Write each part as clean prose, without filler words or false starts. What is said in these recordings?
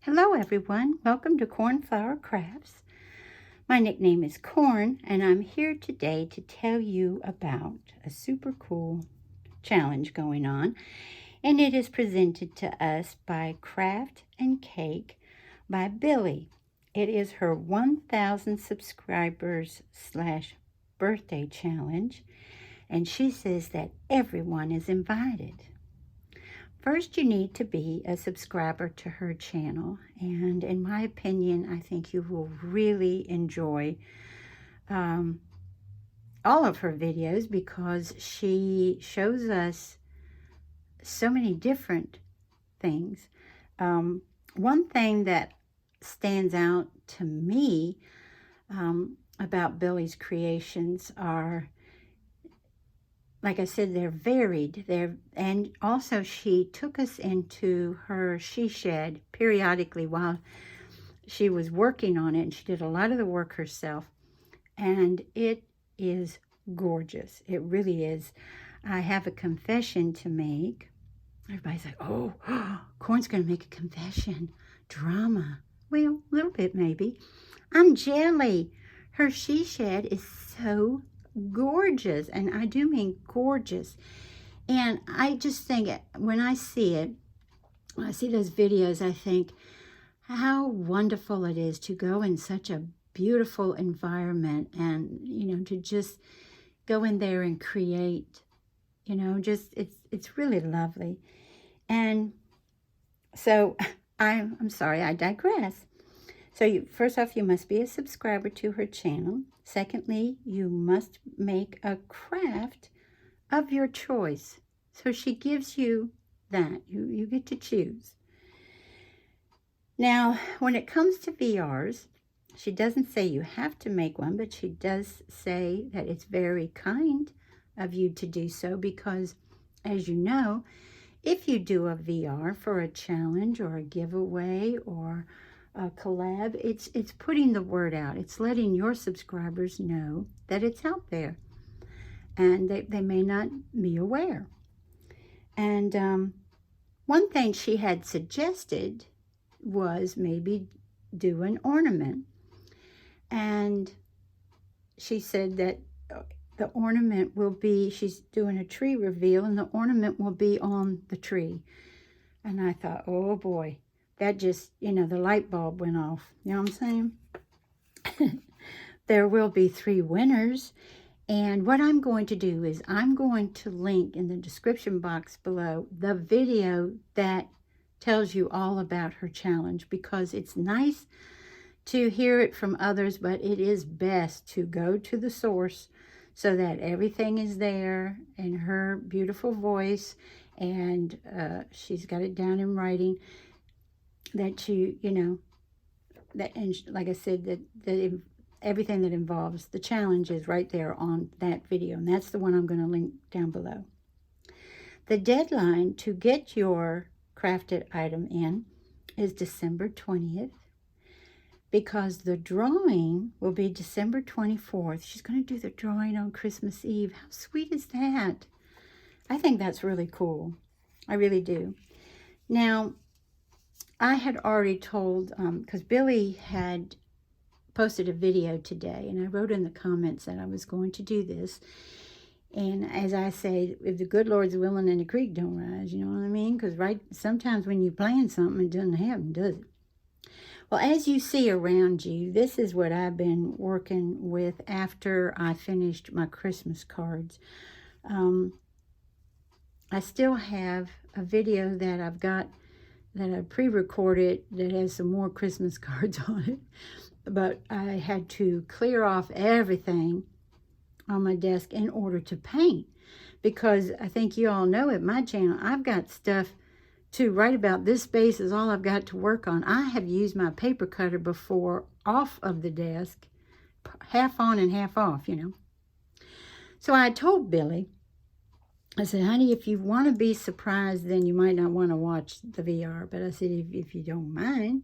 Hello everyone, welcome to Cornflower Crafts. My nickname is Corn and I'm here today to tell you about a super cool challenge going on, and it is presented to us by Craft and Cake by Billy. It is her 1,000 subscribers / birthday challenge, and she says that everyone is invited. First, you need to be a subscriber to her channel, and in my opinion, I think you will really enjoy all of her videos because she shows us so many different things. One thing that stands out to me about Billy's creations are, like I said, they're varied. And also she took us into her she shed periodically while she was working on it, and she did a lot of the work herself. And it is gorgeous. It really is. I have a confession to make. Everybody's like, oh, Corn's going to make a confession. Drama. Well, a little bit maybe. I'm jelly. Her she shed is so gorgeous, and I do mean gorgeous. And I just think when I see those videos, I think how wonderful it is to go in such a beautiful environment and, to just go in there and create, just it's really lovely. And so I'm sorry, I digress. So first off, you must be a subscriber to her channel. Secondly, you must make a craft of your choice. So she gives you that. You get to choose. Now, when it comes to VRs, she doesn't say you have to make one, but she does say that it's very kind of you to do so because, as you know, if you do a VR for a challenge or a giveaway or a collab, it's putting the word out. It's letting your subscribers know that it's out there, and they may not be aware. And one thing she had suggested was maybe do an ornament, and she said that the ornament will be, she's doing a tree reveal, and the ornament will be on the tree. And I thought, oh boy, that just, the light bulb went off. You know what I'm saying? There will be 3 winners. And what I'm going to do is I'm going to link in the description box below the video that tells you all about her challenge, because it's nice to hear it from others, but it is best to go to the source so that everything is there in her beautiful voice, and she's got it down in writing that that, and like I said, that everything that involves the challenge is right there on that video, and that's the one I'm going to link down below. The deadline to get your crafted item in is December 20th, because the drawing will be December 24th. She's going to do the drawing on Christmas Eve. How sweet is that? I think that's really cool. I really do. Now, I had already told, because Billy had posted a video today, and I wrote in the comments that I was going to do this. And as I say, if the good Lord's willing and the creek don't rise, you know what I mean? Because sometimes when you plan something, it doesn't happen, does it? Well, as you see around you, this is what I've been working with after I finished my Christmas cards. I still have a video that I've got that I pre-recorded that has some more Christmas cards on it. But I had to clear off everything on my desk in order to paint, because I think you all know at my channel, I've got stuff to right about this space is all I've got to work on. I have used my paper cutter before off of the desk, half on and half off, So I told Billy, I said, honey, if you want to be surprised, then you might not want to watch the VR. But I said, if you don't mind,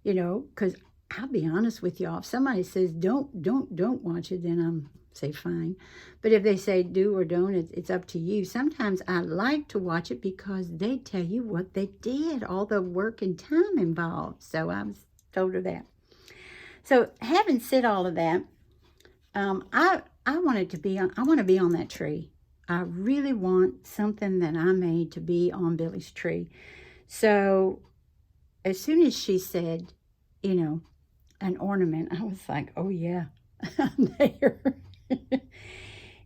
because I'll be honest with y'all, if somebody says don't watch it, then I'm say fine. But if they say do or don't, it's up to you. Sometimes I like to watch it because they tell you what they did, all the work and time involved. So I was told her that. So having said all of that, I wanted to be on, I want to be on that tree. I really want something that I made to be on Billy's tree. So as soon as she said, you know, an ornament, I was like, oh yeah, I'm there.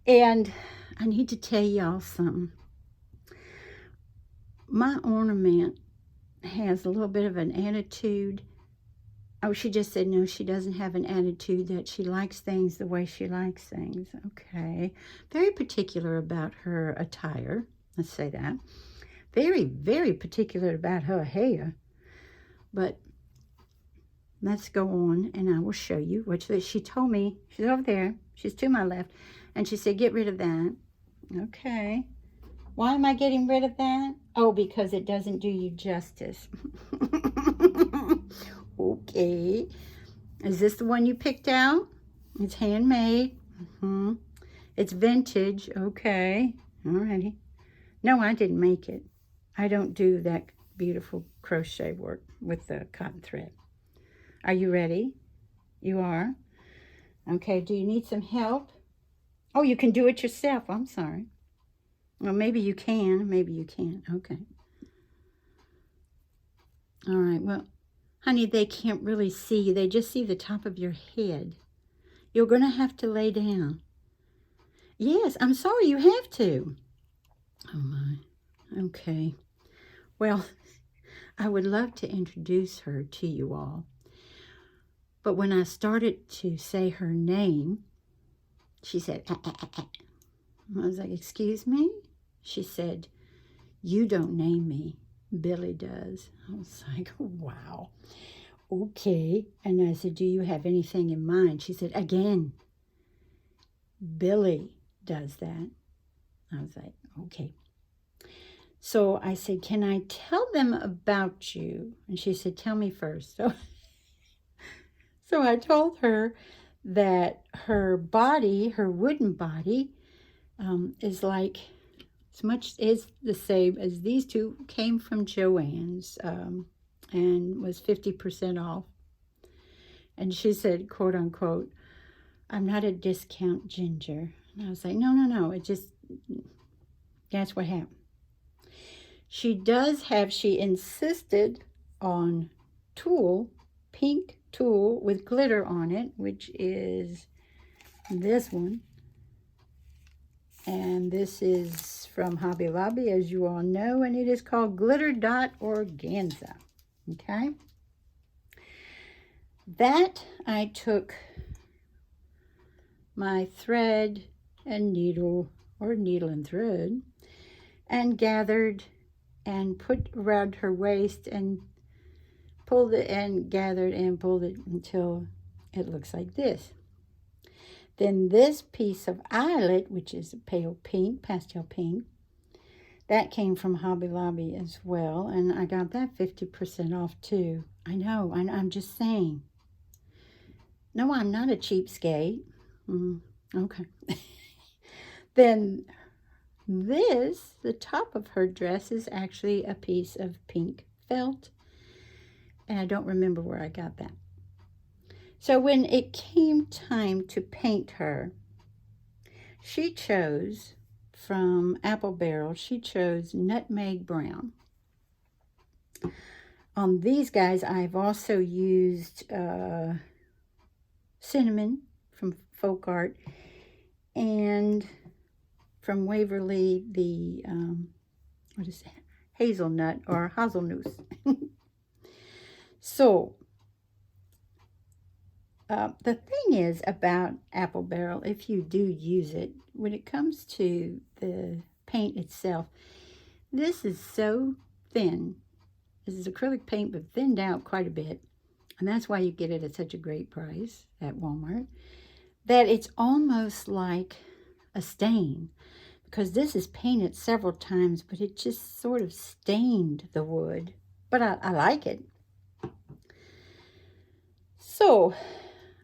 And I need to tell y'all something. My ornament has a little bit of an attitude. Oh, she just said no, she doesn't have an attitude, that she likes things the way she likes things. Okay. Very particular about her attire. Let's say that. Very, very particular about her hair. But let's go on and I will show you what she told me. She's over there. She's to my left. And she said, get rid of that. Okay. Why am I getting rid of that? Oh, because it doesn't do you justice. Okay. Is this the one you picked out? It's handmade. It's vintage. Okay. Alrighty. No, I didn't make it. I don't do that beautiful crochet work with the cotton thread. Are you ready? You are? Okay. Do you need some help? Oh, you can do it yourself. I'm sorry. Well, maybe you can. Maybe you can't. Okay. All right. Well, honey, they can't really see you. They just see the top of your head. You're going to have to lay down. Yes, I'm sorry you have to. Oh, my. Okay. Well, I would love to introduce her to you all. But when I started to say her name, she said, ah, ah, ah, ah. I was like, excuse me? She said, you don't name me. Billy does. I was like, wow. Okay. And I said, do you have anything in mind? She said, again, Billy does that. I was like, okay. So I said, can I tell them about you? And she said, tell me first. So I told her that her body, her wooden body, is like, as much is the same as these two, came from Joann's and was 50% off. And she said, quote unquote, I'm not a discount ginger. And I was like, no, it just, that's what happened. She insisted on tulle, pink tulle with glitter on it, which is this one. And this is from Hobby Lobby, as you all know, and it is called Glitter Dot Organza. Okay? That I took my thread and needle, or needle and thread, and gathered and put around her waist and pulled it and gathered and pulled it until it looks like this. Then this piece of eyelet, which is a pale pink, pastel pink, that came from Hobby Lobby as well, and I got that 50% off too. I know, I'm just saying. No, I'm not a cheapskate. Okay. Then this, the top of her dress, is actually a piece of pink felt, and I don't remember where I got that. So when it came time to paint her, she chose from Apple Barrel, she chose Nutmeg Brown. On these guys, I've also used Cinnamon from Folk Art, and from Waverly, the, what is that? Hazelnut or Hazelnuss. So, the thing is about Apple Barrel, if you do use it, when it comes to the paint itself, this is so thin. This is acrylic paint, but thinned out quite a bit. And that's why you get it at such a great price at Walmart, that it's almost like a stain. Because this is painted several times, but it just sort of stained the wood. But I like it. So,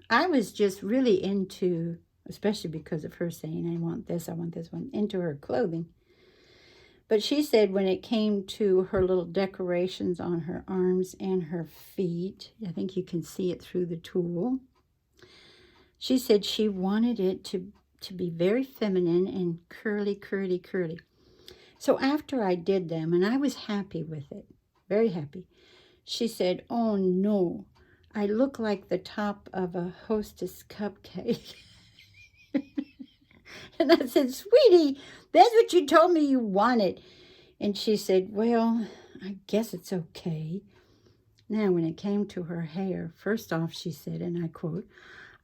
I was just really into especially because of her saying, I want this one, into her clothing. But she said when it came to her little decorations on her arms and her feet, I think you can see it through the tulle, she said she wanted it to be very feminine and curly, curly, curly. So after I did them, and I was happy with it, very happy, she said, oh no, I look like the top of a Hostess cupcake. And I said, sweetie, that's what you told me you wanted. And she said, well, I guess it's okay. Now, when it came to her hair, first off, she said, and I quote,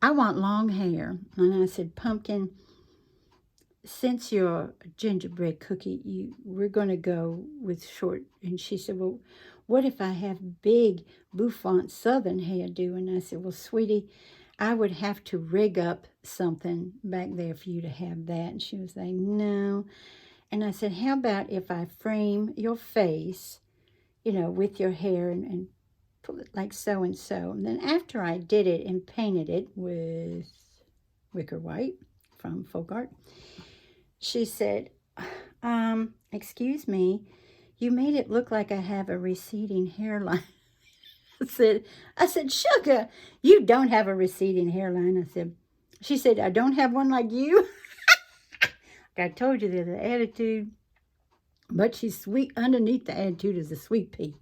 I want long hair. And I said, Pumpkin, since you're a gingerbread cookie, we're going to go with short. And she said, well, what if I have big bouffant southern hairdo? And I said, well, sweetie, I would have to rig up something back there for you to have that. And she was like, no. And I said, how about if I frame your face, with your hair and put it like so and so. And then after I did it and painted it with wicker white from Folk Art, she said, excuse me, you made it look like I have a receding hairline. I said, sugar, you don't have a receding hairline. She said, I don't have one like you. I told you there's an attitude, but she's sweet. Underneath the attitude is a sweet pea.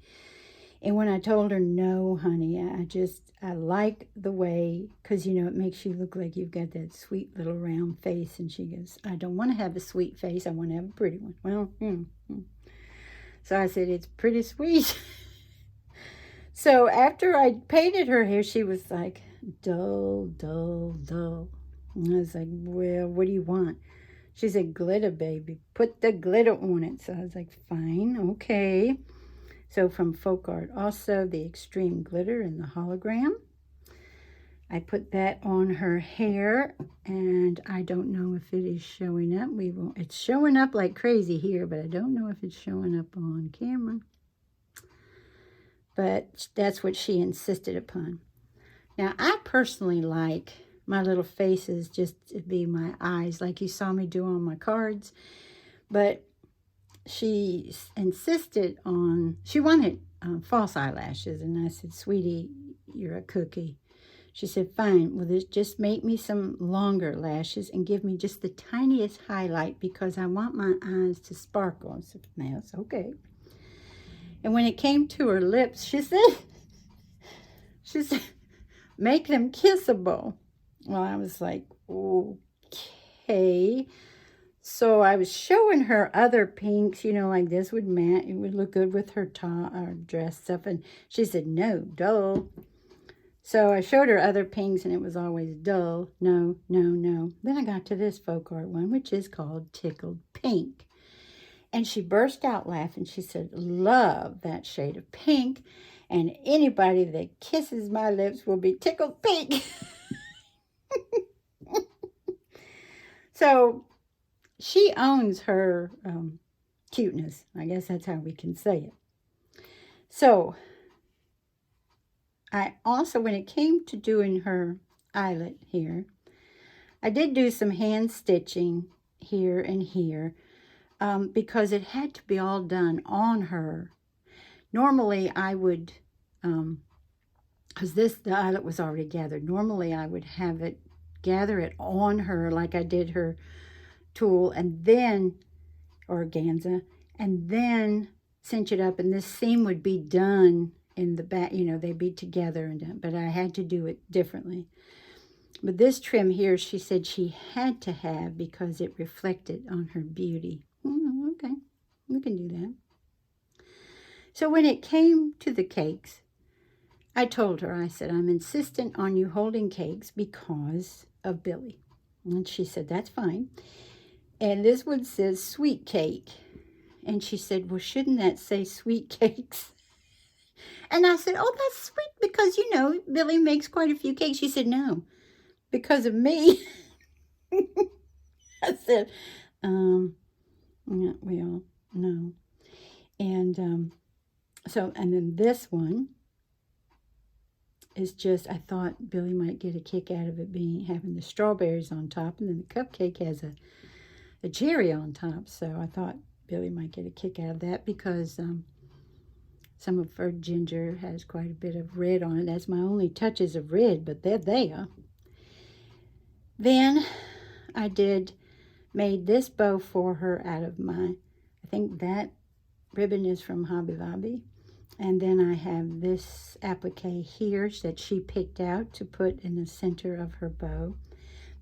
And when I told her, no, honey, I like the way, because, it makes you look like you've got that sweet little round face. And she goes, I don't want to have a sweet face. I want to have a pretty one. Well, So I said, it's pretty sweet. So after I painted her hair, she was like, dull, dull, dull. And I was like, well, what do you want? She said, glitter, baby. Put the glitter on it. So I was like, fine, okay. So from Folk Art, also the extreme glitter and the hologram. I put that on her hair, and I don't know if it is showing up. It's showing up like crazy here, but I don't know if it's showing up on camera. But that's what she insisted upon. Now, I personally like my little faces just to be my eyes, like you saw me do on my cards. But she insisted she wanted false eyelashes. And I said, sweetie, you're a cookie. She said, fine, well, just make me some longer lashes and give me just the tiniest highlight because I want my eyes to sparkle. I said, that's okay. And when it came to her lips, she said, make them kissable. Well, I was like, okay. So I was showing her other pinks, like this would match. It would look good with her top or dress stuff. And she said, no, dull. So I showed her other pinks, and it was always dull. No, no, no. Then I got to this Folk Art one, which is called Tickled Pink. And she burst out laughing. She said, love that shade of pink. And anybody that kisses my lips will be tickled pink. So she owns her cuteness. I guess that's how we can say it. So I also, when it came to doing her eyelet here, I did do some hand stitching here and here because it had to be all done on her. Normally I would, because the eyelet was already gathered, normally I would have it, gather it on her like I did her tulle and then, organza, and then cinch it up, and this seam would be done in the back, they'd be together and done, but I had to do it differently. But this trim here, she said she had to have because it reflected on her beauty. Okay, we can do that. So when it came to the cakes, I told her, I said, I'm insistent on you holding cakes because of Billy. And she said, that's fine. And this one says sweet cake. And she said, well, shouldn't that say sweet cakes? And I said, oh, that's sweet because, Billy makes quite a few cakes. She said, no, because of me. I said, yeah, well, no. And and then this one, is just, I thought Billy might get a kick out of it having the strawberries on top, and then the cupcake has a cherry on top. So I thought Billy might get a kick out of that because some of her ginger has quite a bit of red on it. That's my only touches of red, but they're there. Then I made this bow for her out of I think that ribbon is from Hobby Lobby. And then I have this applique here that she picked out to put in the center of her bow.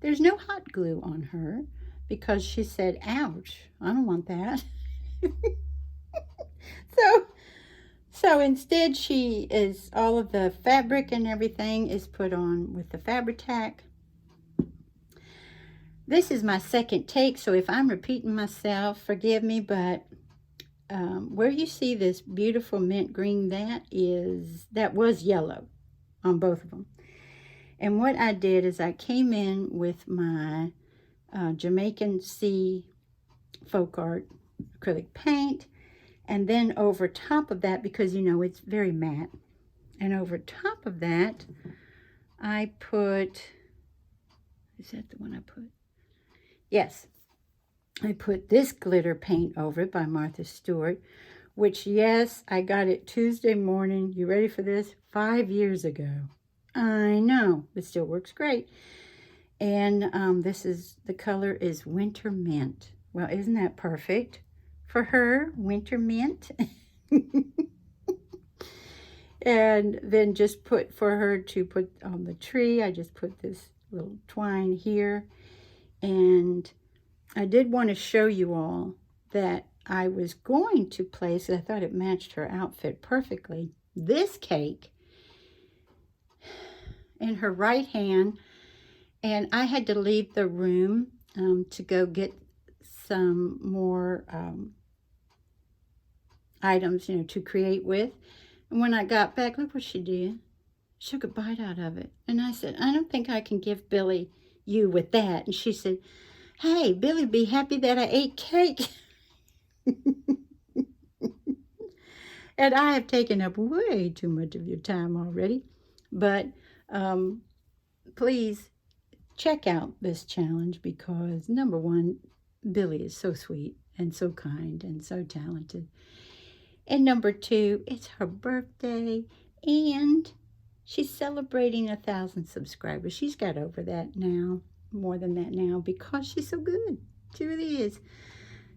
There's no hot glue on her because she said, ouch, I don't want that. So instead all of the fabric and everything is put on with the Fabri-Tac. This is my second take, so if I'm repeating myself, forgive me, but where you see this beautiful mint green, that was yellow on both of them. And what I did is I came in with my Jamaican Sea Folk Art acrylic paint, and then over top of that, because you know it's very matte, and over top of that I put, is that the one I put? Yes. I put this glitter paint over it by Martha Stewart, which, yes, I got it Tuesday morning. You ready for this? 5 years ago. I know, but still works great. And the color is Winter Mint. Well, isn't that perfect for her? Winter Mint. And then just for her to put on the tree, I just put this little twine here. And I did want to show you all that I was going to place, I thought it matched her outfit perfectly, this cake in her right hand, and I had to leave the room to go get some more items, to create with. And when I got back, look what she did. She took a bite out of it. And I said, I don't think I can give Billy you with that. And she said, hey, Billy be happy that I ate cake. And I have taken up way too much of your time already. But please check out this challenge because, number one, Billy is so sweet and so kind and so talented. And number two, it's her birthday and she's celebrating 1,000 subscribers. She's got over that now. More than that now because she's so good. She really is.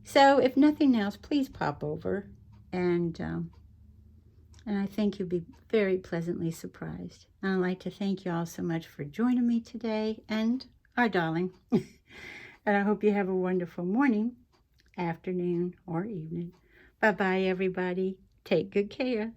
So if nothing else, please pop over and I think you'll be very pleasantly surprised. And I'd like to thank you all so much for joining me today and our darling. And I hope you have a wonderful morning, afternoon, or evening. Bye-bye, everybody. Take good care.